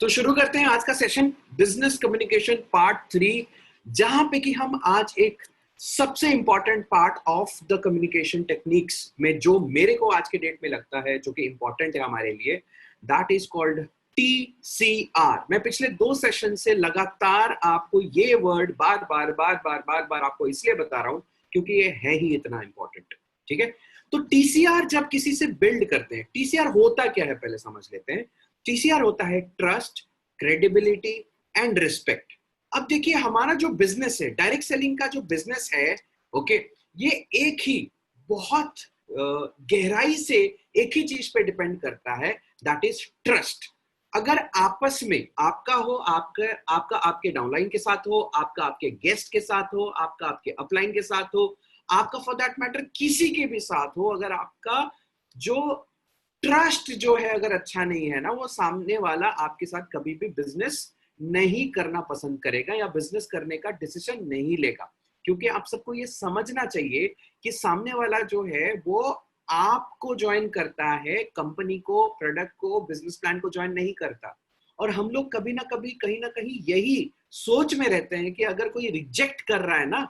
तो शुरू करते हैं आज का सेशन, बिजनेस कम्युनिकेशन पार्ट 3, जहां पे कि हम आज एक सबसे important part of the communication techniques में जो मेरे को आज के डेट में लगता है जो कि इंपॉर्टेंट है हमारे लिए, दैट इज कॉल्ड TCR। मैं पिछले 2 सेशन से लगातार आपको ये वर्ड बार बार आपको इसलिए बता रहा हूं क्योंकि ये है ही इतना इंपॉर्टेंट। ठीक है, तो TCR जब किसी से बिल्ड करते हैं, TCR होता क्या है पहले समझ लेते हैं। TCR होता है ट्रस्ट, क्रेडिबिलिटी एंड रिस्पेक्ट। अब देखिए, हमारा जो बिजनेस है, डायरेक्ट सेलिंग का जो बिजनेस है, ओके, ये एक ही बहुत गहराई से एक ही चीज पे डिपेंड करता है, दैट इज ट्रस्ट। अगर आपस में आपका हो, आपका आपके डाउनलाइन के साथ हो, आपका आपके गेस्ट के साथ हो, आपका आपके अपलाइन के साथ हो, आपका फॉर दैट मैटर किसी के भी साथ हो, अगर आपका जो ट्रस्ट जो है अगर अच्छा नहीं है ना, वो सामने वाला आपके साथ कभी भी बिजनेस नहीं करना पसंद करेगा या बिजनेस करने का डिसीजन नहीं लेगा। क्योंकि आप सबको ये समझना चाहिए कि सामने वाला जो है वो आपको ज्वाइन करता है, कंपनी को, प्रोडक्ट को, बिजनेस प्लान को ज्वाइन नहीं करता। और हम लोग कभी ना कभी कहीं ना कहीं यही सोच में रहते हैं कि अगर कोई रिजेक्ट कर रहा है ना,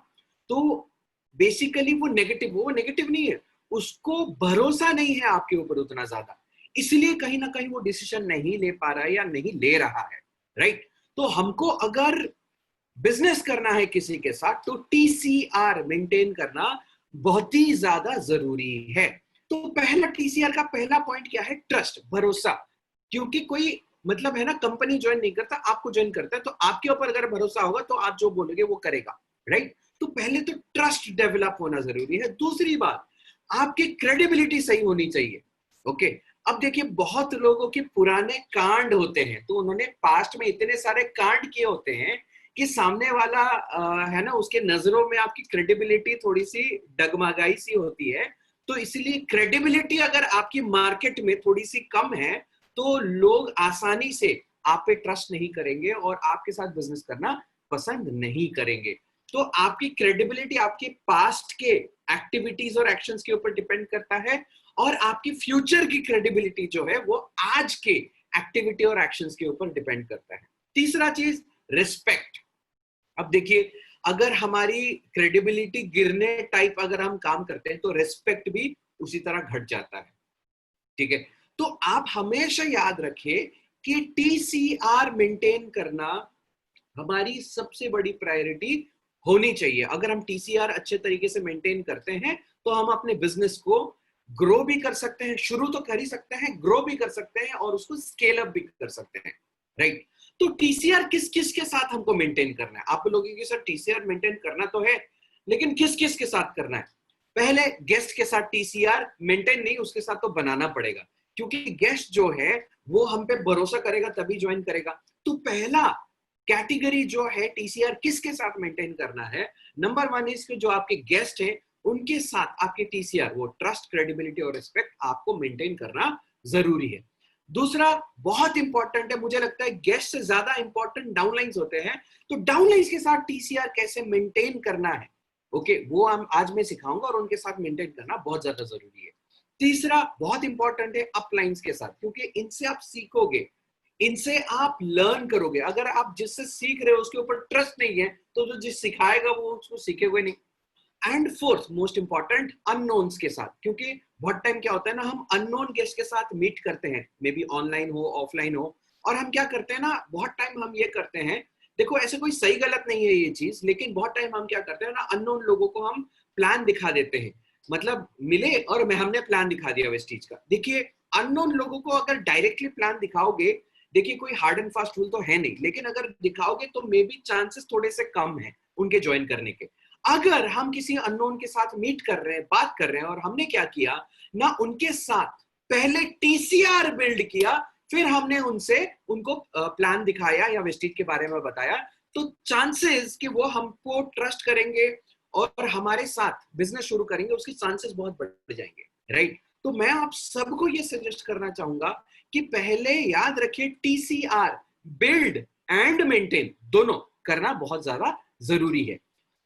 तो बेसिकली वो नेगेटिव नहीं है, उसको भरोसा नहीं है आपके ऊपर उतना ज्यादा, इसलिए कहीं ना कहीं वो डिसीजन नहीं ले पा रहा है या नहीं ले रहा है। राइट, तो हमको अगर बिजनेस करना है किसी के साथ तो TCR मेंटेन करना बहुत ही ज्यादा जरूरी है। तो पहला TCR का पहला पॉइंट क्या है? ट्रस्ट, भरोसा। क्योंकि कोई मतलब है ना, कंपनी ज्वाइन नहीं करता, आपको ज्वाइन करता है, तो आपके ऊपर अगर भरोसा होगा तो आप जो बोलोगे वो करेगा। राइट, तो पहले तो ट्रस्ट डेवलप होना जरूरी है। दूसरी बात, आपकी क्रेडिबिलिटी सही होनी चाहिए। ओके, अब देखिए, बहुत लोगों के पुराने कांड होते हैं, तो उन्होंने पास्ट में इतने सारे कांड किए होते हैं कि सामने वाला है ना, उसके नजरों में आपकी क्रेडिबिलिटी थोड़ी सी डगमगाई सी होती है। तो इसलिए क्रेडिबिलिटी अगर आपकी मार्केट में थोड़ी सी कम है तो लोग आसानी से आप पे ट्रस्ट नहीं करेंगे और आपके साथ बिजनेस करना पसंद नहीं करेंगे। तो आपकी क्रेडिबिलिटी आपके पास्ट के एक्टिविटीज और एक्शंस के ऊपर डिपेंड करता है, और आपकी फ्यूचर की क्रेडिबिलिटी जो है वो आज के एक्टिविटी और एक्शंस के ऊपर डिपेंड करता है। तीसरा चीज, रिस्पेक्ट। अब देखिए, अगर हमारी क्रेडिबिलिटी गिरने टाइप अगर हम काम करते हैं तो रिस्पेक्ट भी उसी तरह घट जाता है। ठीक है, तो आप हमेशा याद रखिए कि TCR मेंटेन करना हमारी सबसे बड़ी प्रायोरिटी होनी चाहिए। अगर हम TCR अच्छे तरीके से मेंटेन करते हैं तो हम अपने बिजनेस को ग्रो भी कर सकते हैं, शुरू तो कर ही सकते हैं, ग्रो भी कर सकते हैं और उसको स्केल अप भी कर सकते हैं। राइट, तो TCR किस किस के साथ हमको मेंटेन करना है? आप लोगों की सर TCR मेंटेन करना तो है, लेकिन किस किस के साथ करना है? पहले गेस्ट के साथ TCR मेंटेन नहीं, उसके साथ तो बनाना पड़ेगा, क्योंकि गेस्ट जो है वो हम पे भरोसा करेगा तभी ज्वाइन करेगा। तो पहला कैटेगरी जो है TCR किसके साथ मेंटेन करना है? नंबर 1 इसके जो आपके गेस्ट हैं उनके साथ आपके TCR, वो ट्रस्ट, क्रेडिबिलिटी और रिस्पेक्ट आपको मेंटेन करना जरूरी है। दूसरा बहुत इंपॉर्टेंट है, मुझे लगता है गेस्ट से ज्यादा इंपॉर्टेंट डाउनलाइंस होते हैं, तो डाउनलाइंस के साथ TCR कैसे मेंटेन करना है, ओके, वो हम आज मैं सिखाऊंगा, और उनके साथ मेंटेन करना बहुत ज्यादा जरूरी है। तीसरा बहुत इंपॉर्टेंट है अपलाइंस के साथ, क्योंकि इनसे आप सीखोगे, इनसे आप लर्न करोगे। अगर आप जिससे सीख रहे हो उसके ऊपर ट्रस्ट नहीं है तो जो जिस सिखाएगा वो उसको सीखेगा नहीं। And fourth most important, unknowns के साथ, क्योंकि बहुत टाइम क्या होता है ना, हम अननोन गेस्ट के साथ मीट करते हैं, मे बी ऑनलाइन हो, ऑफलाइन हो, और हम क्या करते हैं ना, बहुत टाइम हम ये करते हैं, देखो ऐसे कोई सही गलत नहीं है ये चीज, लेकिन बहुत टाइम हम क्या करते हैं ना, अननोन लोगों को हम प्लान दिखा देते हैं। मतलब मिले और मैं हमने प्लान दिखा दिया वेस्ट चीज का। देखिए, अननोन लोगों को अगर डायरेक्टली प्लान दिखाओगे, देखिए कोई हार्ड एंड फास्ट रूल तो है नहीं, लेकिन अगर दिखाओगे तो मे बी चांसेस थोड़े से कम है उनके ज्वाइन करने के। अगर हम किसी अननोन के साथ मीट कर रहे हैं, बात कर रहे हैं, और हमने क्या किया ना, उनके साथ पहले TCR बिल्ड किया, फिर हमने उनको प्लान दिखाया या वेस्टेज के बारे में बताया, तो चांसेस कि वो हमको ट्रस्ट करेंगे और हमारे साथ बिजनेस शुरू करेंगे, उसके चांसेस बहुत बढ़ जाएंगे। राइट, तो मैं आप सबको ये सजेस्ट करना चाहूंगा कि पहले याद रखिए TCR बिल्ड एंड मेंटेन दोनों करना बहुत ज्यादा जरूरी है।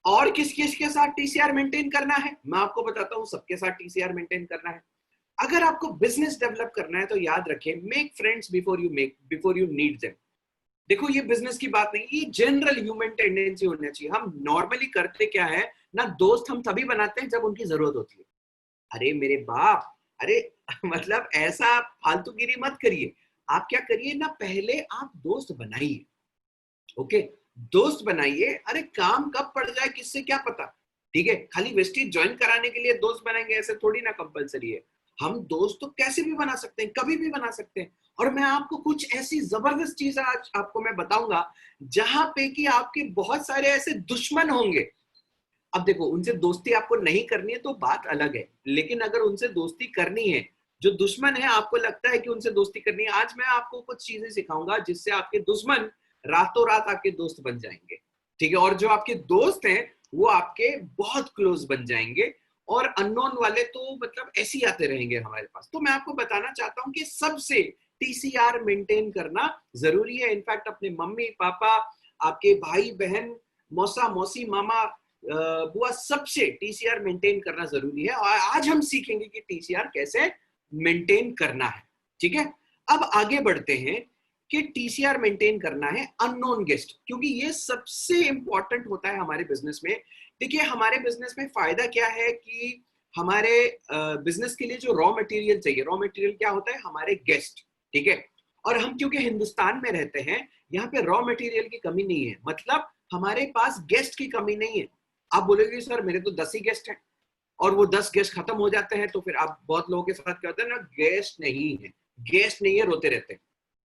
और किस किस के साथ TCR मेंटेन करना है मैं आपको बताता हूं, सबके साथ TCR मेंटेन करना है। अगर आपको बिजनेस डेवलप करना है तो याद रखें, make friends before you need them. देखो ये बिजनेस की बात नहीं, ये जनरल ह्यूमन टेंडेंसी होना चाहिए। हम नॉर्मली करते क्या है ना, दोस्त हम तभी बनाते हैं जब उनकी जरूरत होती है। अरे मेरे बाप, अरे मतलब ऐसा फालतूगिरी मत करिए। आप क्या करिए ना, पहले आप दोस्त बनाइए। ओके, दोस्त बनाइए। अरे काम कब पड़ जाए किससे क्या पता। ठीक है, खाली वेस्टीज ज्वाइन कराने के लिए दोस्त बनाएंगे ऐसे थोड़ी ना कंपलसरी है। हम दोस्त तो कैसे भी बना सकते हैं, कभी भी बना सकते हैं। और मैं आपको कुछ ऐसी जबरदस्त चीजें आज आपको मैं बताऊंगा जहां पे कि आपके बहुत सारे ऐसे दुश्मन होंगे। अब देखो, उनसे दोस्ती आपको नहीं करनी है तो बात अलग है, लेकिन अगर उनसे दोस्ती करनी है, जो दुश्मन है आपको लगता है कि उनसे दोस्ती करनी है, आज मैं आपको कुछ चीजें सिखाऊंगा जिससे आपके दुश्मन रातों रात आपके दोस्त बन जाएंगे। ठीक है, और जो आपके दोस्त हैं वो आपके बहुत क्लोज बन जाएंगे। और अननोन वाले तो मतलब ऐसे ही आते रहेंगे हमारे पास। तो मैं आपको बताना चाहता हूं कि सबसे टीसीआर मेंटेन करना जरूरी है। इनफैक्ट अपने मम्मी पापा, आपके भाई बहन, मौसा मौसी, मामा बुआ, सबसे टीसीआर मेंटेन करना जरूरी है। और आज हम सीखेंगे कि टीसीआर कैसे मेंटेन करना है। ठीक है, अब आगे बढ़ते हैं कि टीसीआर मेंटेन करना है अननोन गेस्ट, क्योंकि ये सबसे इंपॉर्टेंट होता है हमारे बिजनेस में। देखिए हमारे बिजनेस में फायदा क्या है कि हमारे बिजनेस के लिए जो रॉ मटेरियल चाहिए, रॉ मटेरियल क्या होता है, हमारे गेस्ट। ठीक है, और हम क्योंकि हिंदुस्तान में रहते हैं, यहाँ पे रॉ मटेरियल की कमी नहीं है, मतलब हमारे पास गेस्ट की कमी नहीं है। आप बोलोगे सर मेरे तो 10 ही गेस्ट हैं और वो 10 गेस्ट खत्म हो जाते हैं, तो फिर आप बहुत लोगों के साथ क्या होता है ना, गेस्ट नहीं है, गेस्ट नहीं है, रोते रहते हैं,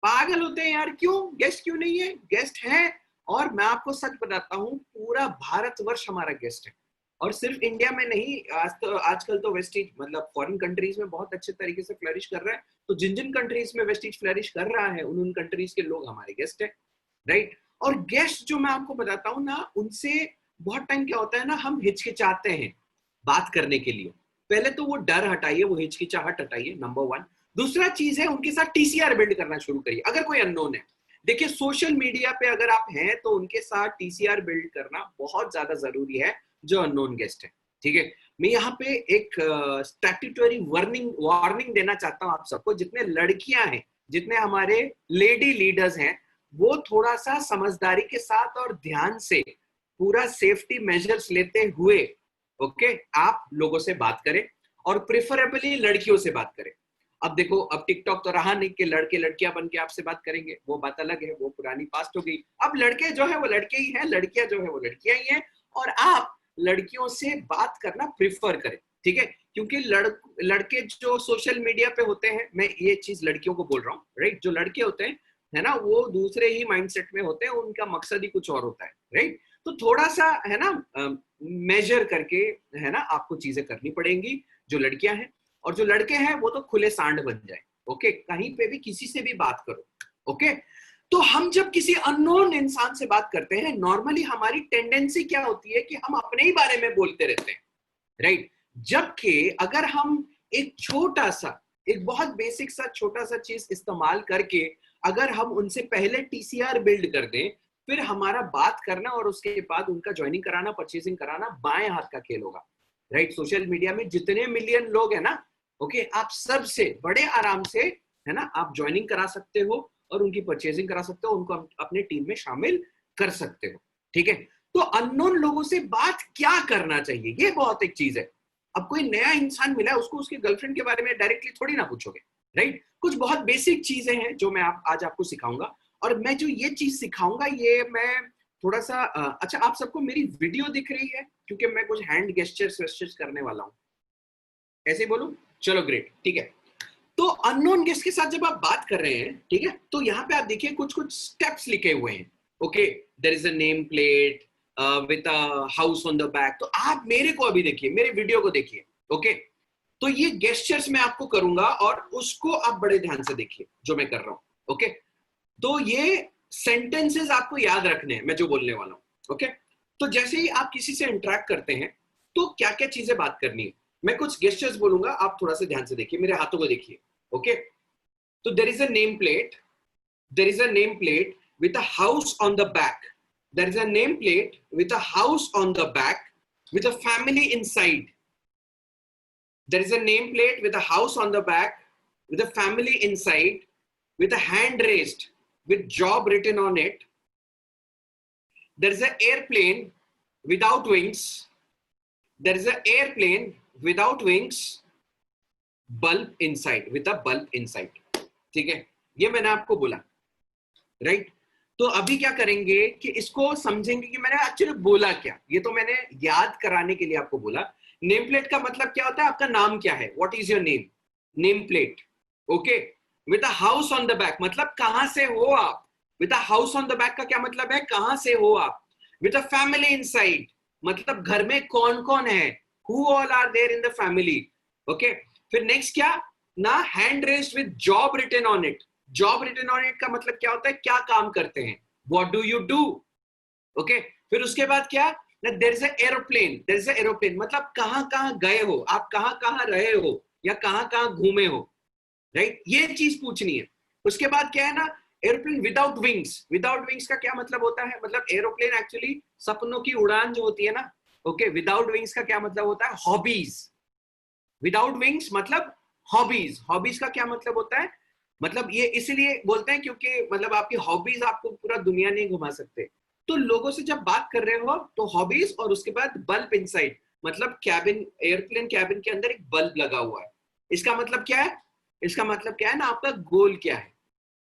पागल होते हैं यार, क्यों गेस्ट क्यों नहीं है, गेस्ट है। और मैं आपको सच बताता हूँ, पूरा भारतवर्ष हमारा गेस्ट है। और सिर्फ इंडिया में नहीं, आजकल तो वेस्टिज मतलब फॉरेन कंट्रीज में बहुत अच्छे तरीके से फ्लरिश कर रहा है। तो जिन जिन कंट्रीज में वेस्टिज फ्लरिश कर रहा है, उन कंट्रीज के लोग हमारे गेस्ट है, राइट। और गेस्ट जो मैं आपको बताता हूँ ना, उनसे बहुत टाइम क्या होता है ना, हम हिचकिचाते हैं बात करने के लिए। पहले तो वो डर हटाइए, वो हिचकिचाहट हटाइए, नंबर वन। दूसरा चीज है, उनके साथ टीसीआर बिल्ड करना शुरू करिए। अगर कोई अननोन है, देखिए सोशल मीडिया पे अगर आप हैं तो उनके साथ टीसीआर बिल्ड करना बहुत ज्यादा जरूरी है, जो अननोन गेस्ट है। ठीक है, मैं यहाँ पे एक स्टैट्यूटरी वार्निंग देना चाहता हूँ आप सबको, जितने लड़कियां हैं, जितने हमारे लेडी लीडर्स हैं, वो थोड़ा सा समझदारी के साथ और ध्यान से पूरा सेफ्टी मेजर्स लेते हुए, ओके, आप लोगों से बात करें और प्रेफरेबली लड़कियों से बात करें। अब देखो, अब टिकटॉक तो रहा नहीं कि लड़के लड़कियां बन के आपसे बात करेंगे, वो बात अलग है, वो पुरानी पास्ट हो गई। अब लड़के जो है वो लड़के ही हैं, लड़कियां जो है वो लड़कियां ही हैं, और आप लड़कियों से बात करना प्रिफर करें। ठीक है, क्योंकि लड़के जो सोशल मीडिया पे होते हैं, मैं ये चीज लड़कियों को बोल रहा हूँ, राइट, जो लड़के होते हैं है ना, वो दूसरे ही माइंडसेट में होते हैं, उनका मकसद ही कुछ और होता है, राइट। तो थोड़ा सा है ना, मेजर करके है ना आपको चीजें करनी पड़ेंगी, जो लड़कियां हैं। और जो लड़के हैं वो तो खुले सांड बन जाए, ओके, कहीं पे भी किसी से भी बात करो, ओके। तो हम जब किसी अननोन इंसान से बात करते हैं, नॉर्मली हमारी टेंडेंसी क्या होती है कि हम अपने ही बारे में बोलते रहते हैं, राइट। जबकि अगर हम एक छोटा सा, एक बहुत बेसिक सा छोटा सा चीज इस्तेमाल करके अगर हम उनसे पहले टीसीआर बिल्ड कर दें, फिर हमारा बात करना और उसके बाद उनका ज्वाइनिंग कराना, परचेसिंग कराना बाएं हाथ का खेल होगा, राइट। सोशल मीडिया में जितने मिलियन लोग हैं ना, ओके, आप सबसे बड़े आराम से है ना आप ज्वाइनिंग करा सकते हो और उनकी परचेसिंग करा सकते हो, उनको अपने टीम में शामिल कर सकते हो। ठीक है, तो अननोन लोगों से बात क्या करना चाहिए, ये बहुत एक चीज है। अब कोई नया इंसान मिला है, उसको उसके गर्लफ्रेंड के बारे में डायरेक्टली थोड़ी ना पूछोगे, राइट। कुछ बहुत बेसिक चीजें हैं जो मैं आज आपको सिखाऊंगा। और मैं जो ये चीज सिखाऊंगा, ये मैं थोड़ा सा अच्छा, आप सबको मेरी वीडियो दिख रही है, क्योंकि मैं कुछ हैंड गेस्चर्स करने वाला हूँ, ऐसे बोलूं, चलो ग्रेट, ठीक है। तो अननोन गेस्ट के साथ जब आप बात कर रहे हैं, ठीक है, तो यहाँ पे आप देखिए कुछ कुछ स्टेप्स लिखे हुए हैं, okay, there is a name plate with a house on the back. तो आप मेरे को अभी देखिए, मेरे वीडियो को देखिए, ओके। तो ये गेस्चर्स मैं आपको करूंगा और उसको आप बड़े ध्यान से देखिए जो मैं कर रहा हूं, ओके। तो ये सेंटेंसेस आपको याद रखने हैं, मैं जो बोलने वाला हूं, ओके। तो जैसे ही आप किसी से इंटरेक्ट करते हैं, तो क्या क्या चीजें बात करनी है, मैं कुछ गेस्चर्स बोलूंगा, आप थोड़ा सा ध्यान से देखिए, मेरे हाथों को देखिए, ओके। तो there is a name plate, there is a name plate with a house on the back, there is a name plate with a house on the back with a family inside. There is a nameplate with a house on the back, with a family inside, with a hand raised. with job written on it. There is an airplane without wings. There is an airplane without wings, bulb inside, with a bulb inside. ठीक है, ये मैंने आपको बोला, right? तो अभी क्या करेंगे कि इसको समझेंगे कि मैंने एक्चुअली बोला क्या. ये तो मैंने याद कराने के लिए आपको बोला. नेम प्लेट का मतलब क्या होता है? आपका नाम क्या है? What is your name? Name plate. Okay. With a house on the back, मतलब कहां से हो आप. With a house on the back का क्या मतलब है? कहां से हो आप. विद अ फैमिली इनसाइड, मतलब घर में कौन कौन है. Who all are there in the family. Okay. फिर नेक्स्ट क्या ना, hand raised with job written on it. Job written on it का मतलब क्या होता है? क्या काम करते हैं. What do you do. Okay. फिर उसके बाद क्या ना, there is a aeroplane. There is a aeroplane, मतलब कहां कहां गए हो आप, कहां कहां रहे हो या कहां कहां घूमे हो, राइट? ये चीज पूछनी है. उसके बाद क्या है ना, aeroplane without wings. Without wings का क्या मतलब होता है? मतलब एरोप्लेन एक्चुअली सपनों की उड़ान जो होती है ना. ओके. विदाउट विंग्स का क्या मतलब होता है? हॉबीज. विदाउट विंग्स मतलब हॉबीज. हॉबीज का क्या मतलब होता है? मतलब ये इसलिए बोलते हैं क्योंकि मतलब आपकी हॉबीज आपको पूरा दुनिया नहीं घुमा सकते. तो लोगों से जब बात कर रहे हो तो हॉबीज, और उसके बाद बल्ब इनसाइड, मतलब कैबिन, एयरप्लेन कैबिन के अंदर एक बल्ब लगा हुआ है. इसका मतलब क्या है? इसका मतलब क्या है ना, आपका गोल क्या है.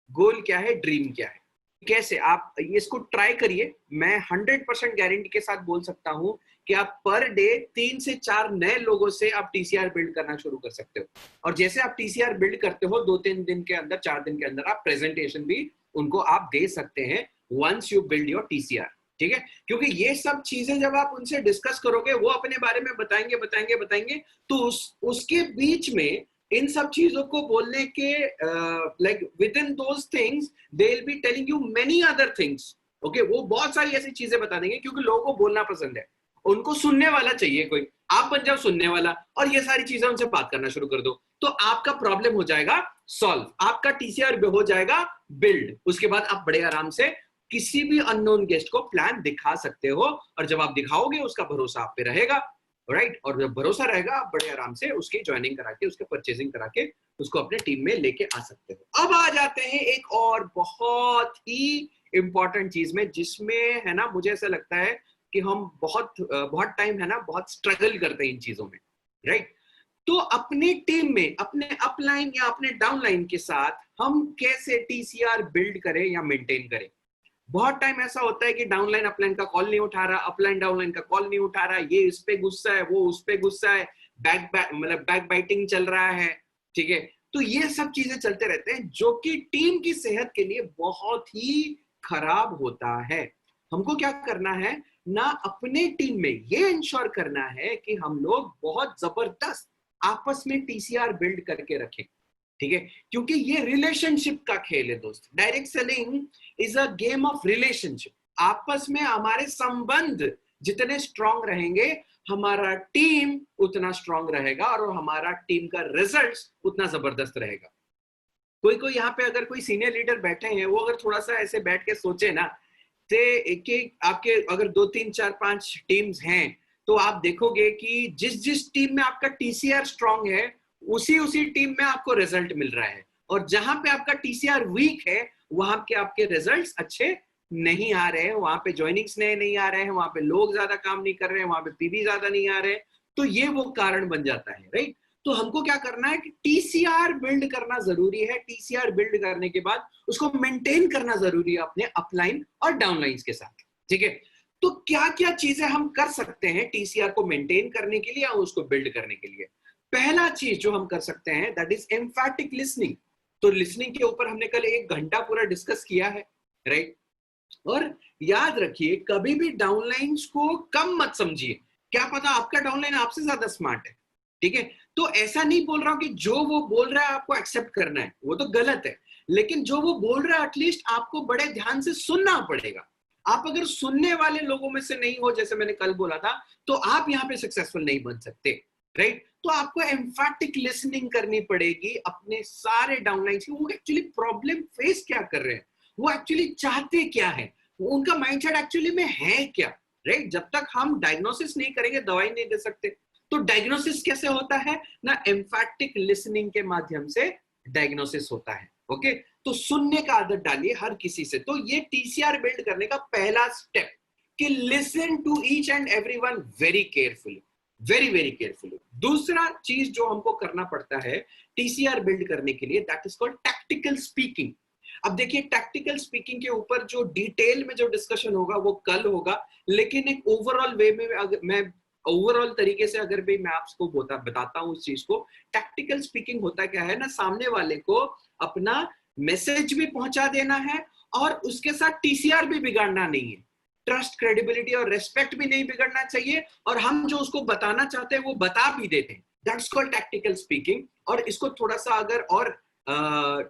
गोल क्या है, ड्रीम क्या है. कैसे आप इसको ट्राई करिए. मैं 100% गारंटी के साथ बोल सकता हूं कि आप पर डे 3 से 4 नए लोगों से आप टीसीआर बिल्ड करना शुरू कर सकते हो. और जैसे आप टीसीआर बिल्ड करते हो 2-3 दिन के अंदर, 4 दिन के अंदर आप प्रेजेंटेशन भी उनको आप दे सकते हैं once you build your TCR. ठीक है, क्योंकि ये सब चीजें जब आप उनसे डिस्कस करोगे, वो अपने बारे में बताएंगे, तो उसके बीच में इन सब चीजों को बोलने के like with in those things they will be telling you many other things. Okay. वो बहुत सारी ऐसी चीजें बता देंगे, क्योंकि लोगों को बोलना पसंद है. उनको सुनने वाला चाहिए कोई. आप बन जाओ सुनने वाला और ये सारी चीजें उनसे बात करना शुरू कर दो, तो आपका प्रॉब्लम हो जाएगा सॉल्व. आपका टीसीआर हो जाएगा बिल्ड. उसके बाद आप बड़े आराम से किसी भी अननोन गेस्ट को प्लान दिखा सकते हो, और जब आप दिखाओगे उसका भरोसा आप पे रहेगा, राइट? और जब भरोसा रहेगा, आप बड़े आराम से उसकी ज्वाइनिंग करा के, उसके परचेजिंग करा के उसको अपने टीम में लेके आ सकते हो. अब आ जाते हैं एक और बहुत ही इंपॉर्टेंट चीज में, जिसमें है ना मुझे ऐसा लगता है कि हम बहुत टाइम है ना बहुत स्ट्रगल करते हैं इन चीजों में, राइट? तो अपने टीम में, अपने अपलाइन या अपने डाउनलाइन के साथ हम कैसे टीसीआर बिल्ड करें या मेंटेन करें. बहुत टाइम ऐसा होता है कि डाउनलाइन अपलाइन का कॉल नहीं उठा रहा, अपलाइन डाउनलाइन का कॉल नहीं उठा रहा, ये इस पे गुस्सा है, वो उस पे गुस्सा है, बैक बाइटिंग चल रहा है. ठीक है, तो ये सब चीजें चलते रहते हैं, जो कि टीम की सेहत के लिए बहुत ही खराब होता है. हमको क्या करना है ना, अपने टीम में ये इंश्योर करना है कि हम लोग बहुत जबरदस्त आपस में टीसीआर बिल्ड करके रखें. ठीक है, क्योंकि ये रिलेशनशिप का खेल है दोस्त. Direct selling is a game of relationship. आपस में हमारे संबंध जितने स्ट्रांग रहेंगे, हमारा टीम उतना स्ट्रांग रहेगा और हमारा टीम का रिजल्ट्स उतना जबरदस्त रहेगा. कोई यहाँ पे अगर कोई सीनियर लीडर बैठे हैं, वो अगर थोड़ा सा ऐसे बैठ के सोचे ना, कि आपके अगर 2-3-4-5 टीम्स हैं, तो आप देखोगे कि जिस टीम में आपका टीसीआर स्ट्रांग है, उसी टीम में आपको रिजल्ट मिल रहा है. और जहां पे आपका टीसीआर वीक है, वहां के आपके रिजल्ट्स अच्छे नहीं आ रहे हैं, वहां पे ज्वाइनिंग्स नए नहीं आ रहे हैं, वहां पे लोग ज्यादा काम नहीं कर रहे हैं, वहां पे पीवी ज्यादा नहीं आ रहे हैं. तो ये वो कारण बन जाता है, राइट? तो हमको क्या करना है कि टीसीआर बिल्ड करना जरूरी है. टीसीआर बिल्ड करने के बाद उसको मेंटेन करना जरूरी है अपने अपलाइन और डाउनलाइंस के साथ. ठीक है, तो क्या क्या चीजें हम कर सकते हैं टीसीआर को मेंटेन करने के लिए या उसको बिल्ड करने के लिए. पहला चीज जो हम कर सकते हैं, दैट इज एम्फैटिक लिसनिंग. तो लिसनिंग के ऊपर हमने कल 1 घंटा पूरा डिस्कस किया है, राइट? और याद रखिए, कभी भी डाउनलाइंस को कम मत समझिए. क्या पता आपका डाउनलाइन आपसे ज्यादा स्मार्ट है. ठीक है, तो ऐसा नहीं बोल रहा हूं कि जो वो बोल रहा है आपको एक्सेप्ट करना है, वो तो गलत है. लेकिन जो वो बोल रहा है, एटलीस्ट आपको बड़े ध्यान से सुनना पड़ेगा. आप अगर सुनने वाले लोगों में से नहीं हो, जैसे मैंने कल बोला था, तो आप यहाँ पे सक्सेसफुल नहीं बन सकते, राइट? तो आपको एम्फैटिक लिसनिंग करनी पड़ेगी अपने सारे डाउनलाइंस की. वो एक्चुअली प्रॉब्लम फेस क्या कर रहे हैं, वो एक्चुअली चाहते क्या है, उनका माइंडसेट एक्चुअली में है क्या, राइट? जब तक हम डायग्नोसिस नहीं करेंगे, दवाई नहीं दे सकते. तो डायग्नोसिस कैसे होता है ना, एम्फैटिक लिसनिंग के माध्यम से डायग्नोसिस होता है. ओके, तो सुनने का आदत डालिए हर किसी से। तो ये टीसीआर बिल्ड करने का पहला स्टेप कि listen to each and everyone very carefully, very very carefully. दूसरा चीज जो हमको करना पड़ता है टीसीआर बिल्ड करने के लिए, that is called tactical speaking. अब देखिए टैक्टिकल स्पीकिंग के ऊपर जो डिटेल में जो डिस्कशन होगा वो कल होगा, लेकिन एक ओवरऑल वे में अगर मैं ओवरऑल तरीके से अगर भी मैं आपको बताता हूँ उस चीज को, टैक्टिकल स्पीकिंग होता क्या है ना, सामने वाले को अपना मैसेज भी पहुंचा देना है और उसके साथ टीसीआर भी बिगाड़ना नहीं है, ट्रस्ट, क्रेडिबिलिटी और रेस्पेक्ट भी नहीं बिगड़ना चाहिए, और हम जो उसको बताना चाहते हैं वो बता भी देते हैं। That's called tactical speaking. और इसको थोड़ा सा अगर और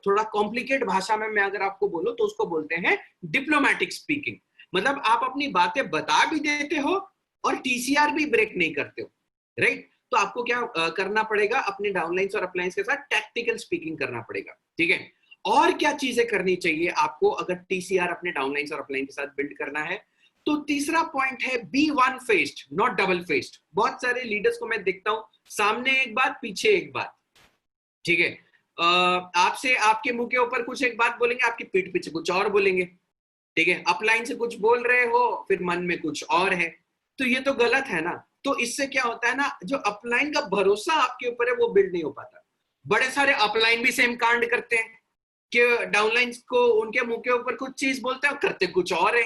थोड़ा कॉम्प्लिकेट भाषा में मैं अगर आपको बोलूं तो उसको बोलते हैं डिप्लोमेटिक स्पीकिंग। मतलब आप अपनी बातें बता भी देते हो और टीसीआर भी ब्रेक नहीं करते हो, राइट? तो आपको क्या करना पड़ेगा, अपने डाउनलाइंस और अपलाइंस के साथ टैक्टिकल स्पीकिंग करना पड़ेगा, ठीक है? और क्या चीजें करनी चाहिए आपको अगर टीसीआर अपने डाउनलाइंस और अपलाइन के साथ बिल्ड करना है? तो तीसरा पॉइंट है be one faced not double faced. बहुत सारे लीडर्स को मैं देखता हूं सामने एक बात पीछे एक बात, ठीक है? आपसे आपके मुंह के ऊपर कुछ एक बात बोलेंगे, आपकी पीठ पीछे कुछ और बोलेंगे, ठीक है? अपलाइन से कुछ बोल रहे हो फिर मन में कुछ और है, तो ये तो गलत है ना। तो इससे क्या होता है ना, जो अपलाइन का भरोसा आपके ऊपर है वो बिल्ड नहीं हो पाता। बड़े सारे अपलाइन भी सेम कांड करते हैं कि डाउनलाइंस को उनके मुंह के ऊपर कुछ चीज बोलते हैं और करते कुछ और है,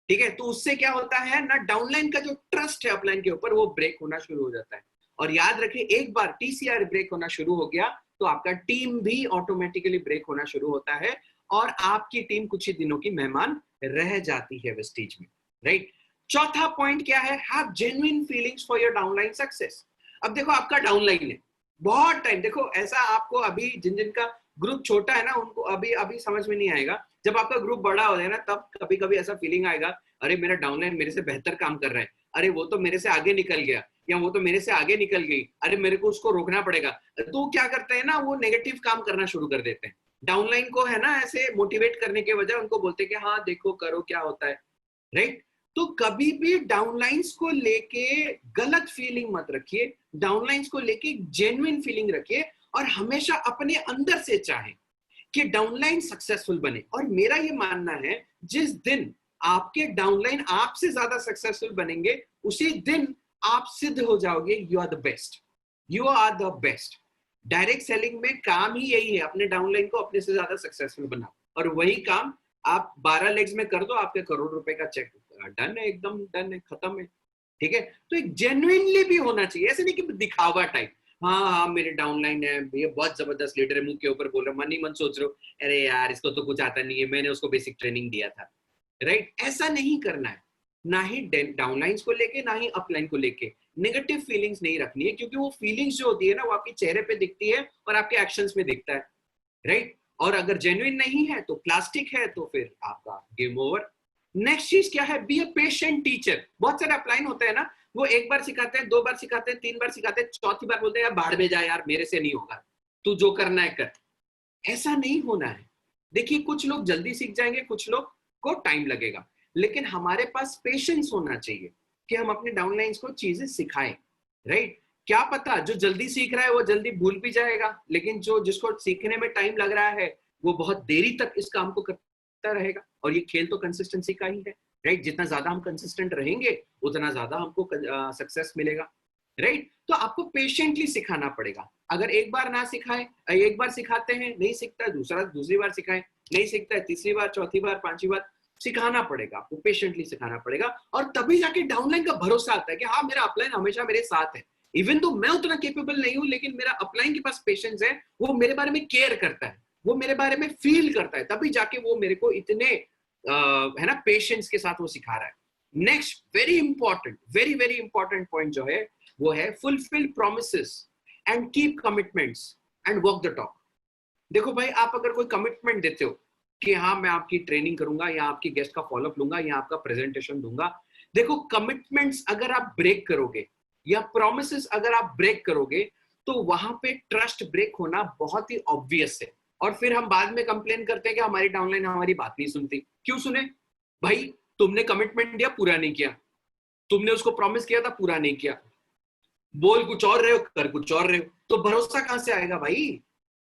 ठीक है? तो उससे क्या होता है ना, डाउनलाइन का जो ट्रस्ट है अपलाइन के ऊपर वो ब्रेक होना शुरू हो जाता है। और याद रखिए एक बार टीसीआर ब्रेक होना शुरू हो गया तो आपका टीम भी ऑटोमेटिकली ब्रेक होना शुरू होता है और आपकी टीम कुछ ही दिनों की मेहमान रह जाती है वेस्टीज में, राइट? चौथा पॉइंट क्या है, have genuine feelings for your downline success. अब देखो आपका डाउनलाइन है, बहुत टाइम, देखो ऐसा आपको अभी जिनका ग्रुप छोटा है ना उनको अभी अभी समझ में नहीं आएगा, जब आपका ग्रुप बड़ा हो जाए ना तब कभी कभी ऐसा फीलिंग आएगा, अरे मेरा डाउनलाइन मेरे से बेहतर काम कर रहा है, अरे वो तो मेरे से आगे निकल गया या वो तो मेरे से आगे निकल गई, अरे मेरे को उसको रोकना पड़ेगा। तो क्या करते हैं ना, वो नेगेटिव काम करना शुरू कर देते हैं। डाउनलाइन को है ना ऐसे मोटिवेट करने के बजाय उनको बोलते हैं कि हाँ देखो करो क्या होता है, राइट? तो कभी भी डाउनलाइंस को लेके गलत फीलिंग मत रखिए, डाउनलाइंस को लेके जेन्युइन फीलिंग रखिए और हमेशा अपने अंदर से चाहें कि डाउनलाइन सक्सेसफुल बने। और मेरा ये मानना है जिस दिन आपके डाउनलाइन आपसे ज्यादा सक्सेसफुल बनेंगे उसी दिन आप सिद्ध हो जाओगे, you are the best, you are the best. Direct selling में काम ही यही है, अपने डाउनलाइन को अपने से ज्यादा सक्सेसफुल बनाओ और वही काम आप 12 लेग्स में कर दो, आपके करोड़ रुपए का चेक डन है, एकदम डन है, खत्म है, ठीक है? तो एक जेन्युइनली भी होना चाहिए, ऐसे नहीं कि दिखावा टाइप, हाँ हाँ मेरे डाउनलाइन है, ये बहुत जबरदस्त लीडर है, मुंह के ऊपर बोल रहे, मन ही मन सोच रहे हो अरे यार इसको तो कुछ आता नहीं है, मैंने उसको बेसिक ट्रेनिंग दिया था, राइट? ऐसा नहीं करना है, ना ही डाउनलाइंस को लेके ना ही अपलाइन को लेके नेगेटिव फीलिंग्स नहीं रखनी है, क्योंकि वो फीलिंग्स जो होती है ना वो आपके चेहरे पे दिखती है और आपके एक्शंस में दिखता है, राइट? और अगर जेन्युइन नहीं है तो प्लास्टिक है, तो फिर आपका गेम ओवर। नेक्स्ट चीज क्या है, बी अ पेशेंट टीचर। बहुत सारे अपलाइन होते हैं ना, वो एक बार सिखाते हैं, 2 बार सिखाते हैं, 3 बार सिखाते हैं, चौथी बार बोलते हैं यार बाहर में जा यार, मेरे से नहीं होगा, तू जो करना है कर। ऐसा नहीं होना है। देखिए कुछ लोग जल्दी सीख जाएंगे, कुछ लोग को टाइम लगेगा, लेकिन हमारे पास पेशेंस होना चाहिए कि हम अपने डाउनलाइंस को चीजें सिखाएं, राइट? क्या पता जो जल्दी सीख रहा है वो जल्दी भूल भी जाएगा, लेकिन जो जिसको सीखने में टाइम लग रहा है वो बहुत देरी तक इस काम को करता रहेगा। और ये खेल तो कंसिस्टेंसी का ही है, राइट? जितना ज्यादा हम कंसिस्टेंट रहेंगे उतना ज्यादा हमको सक्सेस मिलेगा, राइट? तो आपको पेशेंटली सिखाना पड़ेगा। अगर एक बार ना सिखाए, एक बार सिखाते हैं नहीं सीखता है, दूसरी बार सिखाएं नहीं सीखता है, तीसरी बार, चौथी बार, पांचवी बार सिखाना पड़ेगा, आपको पेशेंटली सिखाना पड़ेगा। और तभी जाके डाउनलाइन का भरोसा आता है कि हाँ मेरा अपलाइन हमेशा मेरे साथ है, इवन तो मैं उतना केपेबल नहीं हूं, लेकिन मेरा अपलाइन के पास पेशेंस है, वो मेरे बारे में केयर करता है, वो मेरे बारे में फील करता है, तभी जाके वो मेरे को इतने है ना पेशेंस के साथ वो सिखा रहा है। Next very important, very very important point जो है वो है fulfil promises and keep commitments and walk the talk. देखो भाई, आप अगर कोई कमिटमेंट देते हो कि हाँ मैं आपकी ट्रेनिंग करूंगा या आपकी गेस्ट का फॉलोअप लूंगा या आपका प्रेजेंटेशन दूंगा, देखो कमिटमेंट्स अगर आप ब्रेक करोगे या प्रोमिसेस अगर आप ब्रेक करोगे तो वहां पे ट्रस्ट ब्रेक होना बहुत ही ऑब्वियस है। और फिर हम बाद में कंप्लेन करते हैं कि हमारी डाउनलाइन हमारी बात नहीं सुनती। क्यों सुने भाई? तुमने कमिटमेंट दिया, पूरा नहीं किया, तुमने उसको प्रॉमिस किया था, पूरा नहीं किया, बोल कुछ और रहे हो कर कुछ और रहे हो, तो भरोसा कहां से आएगा भाई?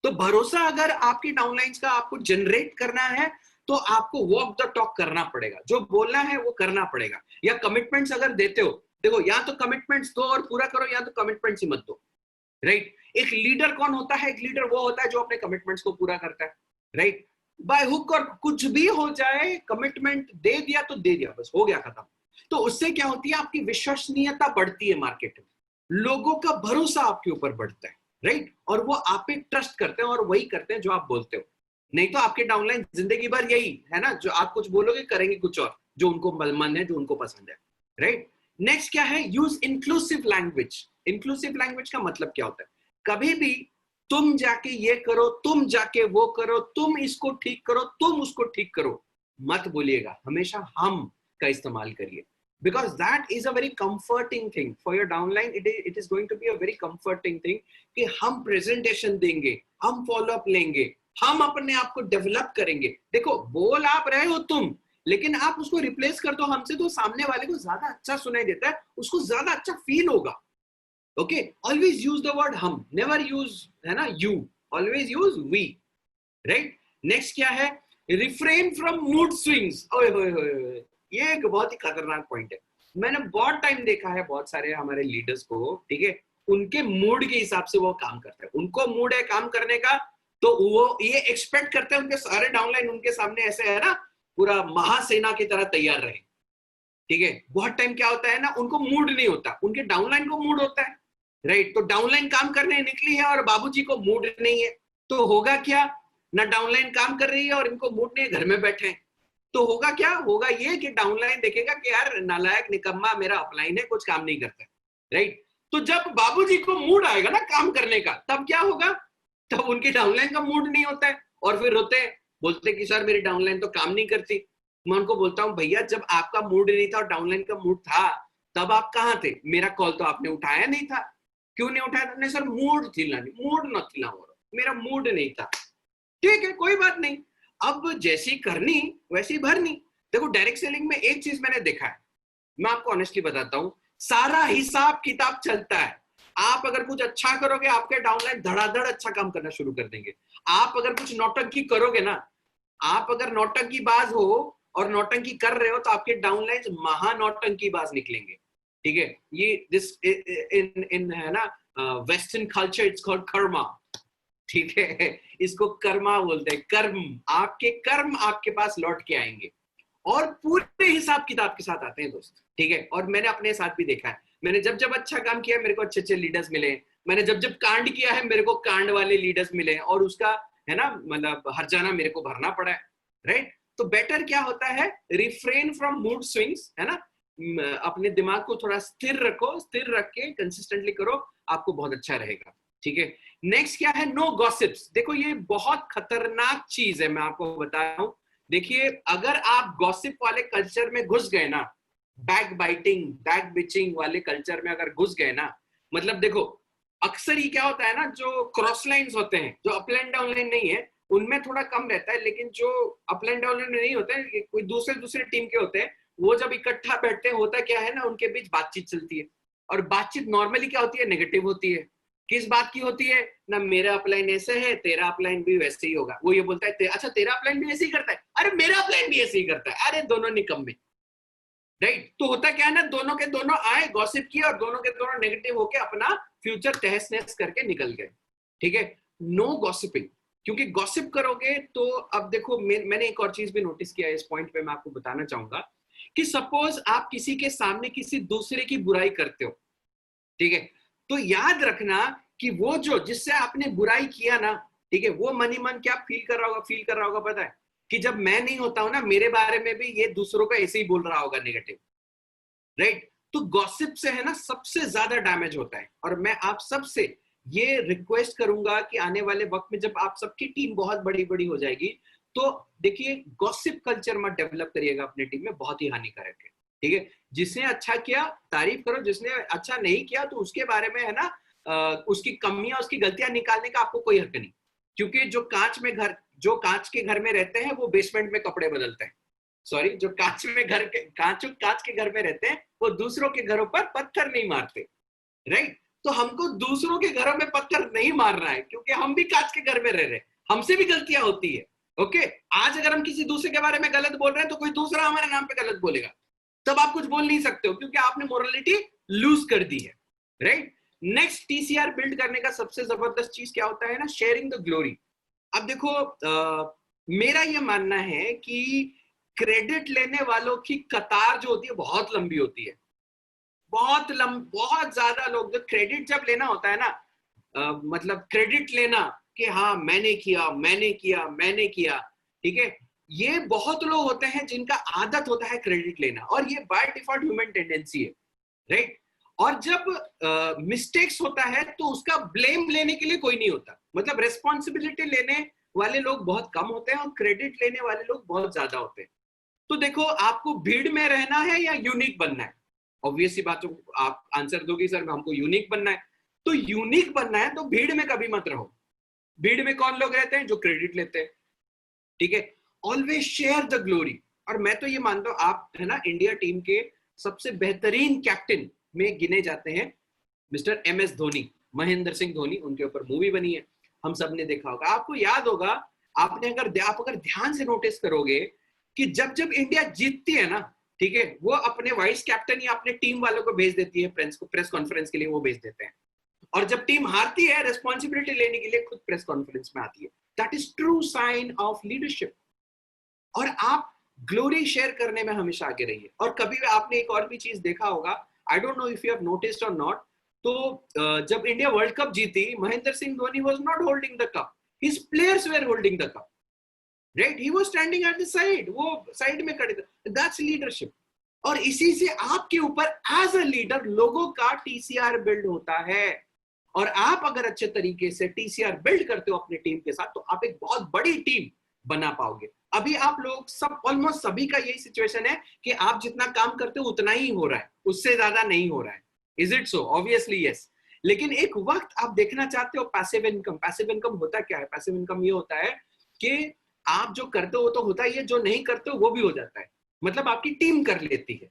तो भरोसा अगर आपकी डाउनलाइंस का आपको जनरेट करना है तो आपको वॉक द टॉक करना पड़ेगा, जो बोलना है वो करना पड़ेगा। या कमिटमेंट्स अगर देते हो, देखो या तो कमिटमेंट्स दो और पूरा करो, या तो कमिटमेंट्स ही मत दो, राइट। एक लीडर कौन होता है? एक लीडर वो होता है जो अपने कमिटमेंट्स को पूरा करता है, राइट। बाय हुक और कुछ भी हो जाए, कमिटमेंट दे दिया तो दे दिया, बस हो गया खत्म। तो उससे क्या होती है, आपकी विश्वसनीयता बढ़ती है मार्केट में, लोगों का भरोसा आपके ऊपर बढ़ता है, राइट। और वो आप पे ट्रस्ट करते हैं और वही करते हैं जो आप बोलते हो। नहीं तो आपके डाउनलाइन जिंदगी भर यही है ना, जो आप कुछ बोलोगे करेंगे कुछ और, जो उनको मन है, जो उनको पसंद है, राइट। नेक्स्ट क्या है? Use inclusive language. Inclusive language का मतलब क्या होता है? कभी भी तुम जाके ये करो, तुम जाके वो करो, तुम इसको ठीक करो, तुम उसको ठीक करो मत बोलिएगा, हमेशा हम का इस्तेमाल करिए, because that is a very comforting thing for your downline. It is going to be a very comforting thing कि हम प्रेजेंटेशन देंगे, हम फॉलो अप लेंगे, हम अपने आप को डेवलप करेंगे। देखो बोल आप रहे हो तुम, लेकिन आप उसको रिप्लेस कर दो हमसे, तो सामने वाले को ज्यादा अच्छा सुनाई देता है, उसको ज्यादा अच्छा फील होगा। Okay, always use the word हम, नेवर यूज है ना you, always use we, right. Next क्या है? Refrain from mood swings. ओए ये एक बहुत ही खतरनाक पॉइंट है। मैंने बहुत टाइम देखा है बहुत सारे हमारे लीडर्स को, ठीक है, उनके मूड के हिसाब से वो काम करते हैं। उनको मूड है काम करने का, तो वो ये एक्सपेक्ट करते हैं उनके सारे डाउनलाइन उनके सामने ऐसे है ना, पूरा महासेना की तरह तैयार रहे, ठीक है। बहुत टाइम क्या होता है ना, उनको मूड नहीं होता, उनके डाउनलाइन को मूड होता है, राइट। तो डाउनलाइन काम करने निकली है और बाबूजी को मूड नहीं है, तो होगा क्या? ना डाउनलाइन काम कर रही है और इनको मूड नहीं है, घर में बैठे हैं, तो होगा क्या? होगा ये कि डाउनलाइन देखेगा कि यार नालायक निकम्मा मेरा अपलाइन है, कुछ काम नहीं करता, राइट। तो जब बाबूजी को मूड आएगा ना काम करने का, तब क्या होगा? तब उनकी डाउनलाइन का मूड नहीं होता है और फिर रोते हैं, बोलते कि सर मेरी डाउनलाइन तो काम नहीं करती। मैं उनको बोलता हूँ भैया जब आपका मूड नहीं था और डाउनलाइन का मूड था, तब आप कहाँ थे? मेरा कॉल तो आपने उठाया नहीं था। क्यों नहीं उठाया? नहीं सर मूड थी ना, मूड न थी ना, मेरा मूड नहीं था। ठीक है कोई बात नहीं, अब जैसी करनी वैसी भरनी। देखो डायरेक्ट सेलिंग में एक चीज मैंने देखा है, मैं आपको ऑनेस्टली बताता हूँ, सारा हिसाब किताब चलता है। आप अगर कुछ अच्छा करोगे, आपके डाउनलाइन धड़ाधड़ अच्छा काम करना शुरू कर देंगे। आप अगर कुछ नौटंकी करोगे ना, आप अगर नौटंकी बाज हो और नौटंकी कर रहे हो, तो आपके डाउनलाइन महा नौटंकी बाज निकलेंगे, ठीक है। ये दिस इन इन है ना western culture, it's called Karma, ठीक है। इसको कर्मा बोलते हैं, कर्म। आपके कर्म आपके पास लौट के आएंगे और पूरे हिसाब किताब के साथ आते हैं दोस्त, ठीक है। और मैंने अपने साथ भी देखा है, मैंने जब जब अच्छा काम किया मेरे को अच्छे अच्छे लीडर्स मिले, मैंने जब जब कांड किया है मेरे को कांड वाले लीडर्स मिले, और उसका है ना मतलब हर्जाना मेरे को भरना पड़ा है, राइट। तो बेटर क्या होता है? रिफ्रेन फ्रॉम मूड स्विंग्स, है ना। अपने दिमाग को थोड़ा स्थिर रखो, स्थिर रख के कंसिस्टेंटली करो, आपको बहुत अच्छा रहेगा, ठीक है। नेक्स्ट क्या है? No gossips. देखो ये बहुत खतरनाक चीज है, मैं आपको बता रहा हूं। देखिए अगर आप गॉसिप वाले कल्चर में घुस गए ना, बैक बाइटिंग बैक बिचिंग वाले कल्चर में अगर घुस गए ना, मतलब देखो अक्सर ही क्या होता है ना, जो क्रॉस लाइन्स होते हैं, जो अपलाइन डाउनलाइन नहीं है उनमें थोड़ा कम रहता है, लेकिन जो अपलाइन डाउनलाइन नहीं होते हैं, कोई दूसरे टीम के होते हैं, वो जब इकट्ठा बैठते हैं, होता क्या है ना, उनके बीच बातचीत चलती है। और बातचीत नॉर्मली क्या होती है? नेगेटिव होती है। किस बात की होती है ना? मेरा अपलाइन ऐसे है, तेरा अपलाइन भी वैसे ही होगा। वो ये बोलता है अच्छा तेरा अपलाइन भी ऐसे ही करता है, अरे मेरा अपलाइन भी ऐसे ही करता है, अरे दोनों निकम्मे, राइट। तो होता क्या है ना, दोनों के दोनों आए, गॉसिप किए और दोनों के दोनों नेगेटिव होके अपना फ्यूचर तहस नहस करके निकल गए, ठीक है। नो गॉसिपिंग, क्योंकि गॉसिप करोगे तो अब देखो मैंने एक और चीज भी नोटिस किया है, इस पॉइंट पे मैं आपको बताना चाहूंगा कि सपोज आप किसी के सामने किसी दूसरे की बुराई करते हो, ठीक है, तो याद रखना कि वो जो जिससे आपने बुराई किया ना, ठीक है, वो मन ही मन क्या फील कर रहा होगा पता है? कि जब मैं नहीं होता हूं ना, मेरे बारे में भी ये दूसरों को ऐसे ही बोल रहा होगा नेगेटिव, राइट। तो गॉसिप से है ना सबसे ज्यादा डैमेज होता है। और मैं आप सबसे ये रिक्वेस्ट करूंगा कि आने वाले वक्त में जब आप सबकी टीम बहुत बड़ी बड़ी हो जाएगी, तो देखिए गॉसिप कल्चर मत डेवलप करिएगा अपनी टीम में, बहुत ही हानिकारक है, ठीक है। जिसने अच्छा किया तारीफ करो, जिसने अच्छा नहीं किया तो उसके बारे में है ना उसकी कमियां उसकी गलतियां निकालने का आपको कोई हक नहीं, क्योंकि जो कांच के घर में रहते हैं वो बेसमेंट में कपड़े बदलते हैं, सॉरी, जो कांच के घर में रहते हैं वो दूसरों के घरों पर पत्थर नहीं मारते, राइट। तो हमको दूसरों के घरों में पत्थर नहीं मारना है, क्योंकि हम भी कांच के घर में रह रहे हैं, हमसे भी गलतियां होती है। ओके, आज अगर हम किसी दूसरे के बारे में गलत बोल रहे हैं तो कोई दूसरा हमारे नाम पे गलत बोलेगा, तब आप कुछ बोल नहीं सकते हो, क्योंकि आपने मोरलिटी लूज कर दी है, राइट। नेक्स्ट, टीसीआर बिल्ड करने का सबसे जबरदस्त चीज क्या होता है ना, शेयरिंग द ग्लोरी। अब देखो, मेरा ये मानना है कि क्रेडिट लेने वालों की कतार जो होती है बहुत लंबी होती है, बहुत ज्यादा लोग, जो क्रेडिट जब लेना होता है ना, मतलब क्रेडिट लेना कि हाँ मैंने किया मैंने किया मैंने किया, ठीक है, ये बहुत लोग होते हैं जिनका आदत होता है क्रेडिट लेना, और ये बाय डिफॉल्ट ह्यूमन टेंडेंसी है, राइट। और जब मिस्टेक्स होता है तो उसका ब्लेम लेने के लिए कोई नहीं होता, मतलब रेस्पॉन्सिबिलिटी लेने वाले लोग बहुत कम होते हैं और क्रेडिट लेने वाले लोग बहुत ज्यादा होते हैं। तो देखो, आपको भीड़ में रहना है या यूनिक बनना है? ऑब्वियस सी बात, तो आप आंसर दोगे सर हमको यूनिक बनना है। तो यूनिक बनना है तो भीड़ में कभी मत रहो। भीड़ में कौन लोग रहते हैं? जो क्रेडिट लेते हैं, ठीक है। Always share the glory. और मैं तो ये मानता हूं, आप है ना इंडिया टीम के सबसे बेहतरीन कैप्टन में गिने जाते हैं मिस्टर MS धोनी, महेंद्र सिंह धोनी। उनके ऊपर मूवी बनी है, हम सब ने देखा होगा, आपको याद होगा। आप अगर ध्यान से नोटिस करोगे कि जब जब इंडिया जीतती है ना, ठीक है, वो अपने वाइस कैप्टन या अपने टीम वालों को भेज देती है, प्रेस कॉन्फ्रेंस के लिए वो भेज देते हैं। और जब टीम हारती है, रिस्पॉन्सिबिलिटी लेने के लिए खुद प्रेस कॉन्फ्रेंस में आती है। That is true sign of leadership. और आप ग्लोरी शेयर करने में हमेशा आगे रहिए। और कभी आपने एक और भी चीज देखा होगा, I don't know if you have noticed और नॉट, तो जब इंडिया वर्ल्ड कप जीती, Mahendra Singh Dhoni was not holding the cup, his players were holding the cup, right. He was standing at the side, वो साइड में खड़े थे। That's leadership. और इसी से आपके ऊपर एज अ लीडर लोगों का टीसीआर बिल्ड होता है। और आप अगर अच्छे तरीके से टीसीआर बिल्ड करते हो अपने टीम के साथ, तो आप एक बहुत बड़ी टीम बना पाओगे। अभी आप लोग सब, ऑलमोस्ट सभी का यही सिचुएशन है कि आप जितना काम करते हो उतना ही हो रहा है, उससे ज्यादा नहीं हो रहा है। Is it so? Obviously yes. लेकिन एक वक्त आप देखना चाहते हो पैसिव इनकम। पैसिव इनकम होता क्या है? पैसिव इनकम ये होता है कि आप जो करते हो तो होता ही है, जो नहीं करते हो वो भी हो जाता है, मतलब आपकी टीम कर लेती है।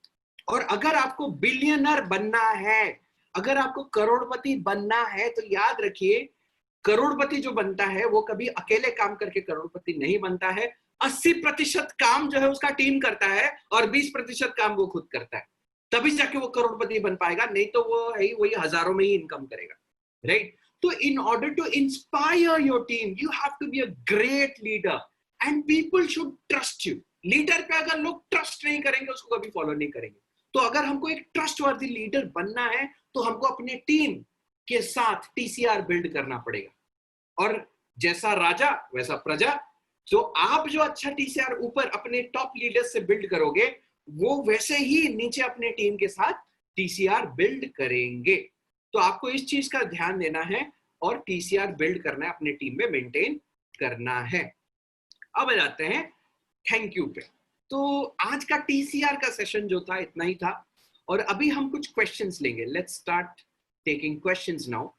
और अगर आपको बिलियनर बनना है, अगर आपको करोड़पति बनना है, तो याद रखिए, करोड़पति जो बनता है वो कभी अकेले काम करके करोड़पति नहीं बनता है। 80% काम जो है उसका टीम करता है और 20% काम वो खुद करता है, तभी जाके वो करोड़पति बन पाएगा, नहीं तो वो है वही हजारों में ही इनकम करेगा, राइट। तो in order to inspire your team, you have to be a great leader and people should trust you. Leader पे अगर लोग ट्रस्ट नहीं करेंगे, उसको कभी फॉलो नहीं करेंगे। तो अगर हमको एक ट्रस्टवर्दी लीडर बनना है, तो हमको अपने टीम के साथ टीसीआर बिल्ड करना पड़ेगा। और जैसा राजा वैसा प्रजा। तो आप जो अच्छा टीसीआर ऊपर अपने टॉप लीडर्स से बिल्ड करोगे, वो वैसे ही नीचे अपने टीम के साथ टीसीआर बिल्ड करेंगे। तो आपको इस चीज का ध्यान देना है और टीसीआर बिल्ड करना है, अपने टीम में मेंटेन करना है। अब आ जाते हैं थैंक यू पे। तो आज का टीसीआर का सेशन जो था इतना ही था, और अभी हम कुछ क्वेश्चंस लेंगे। Let's start taking questions now.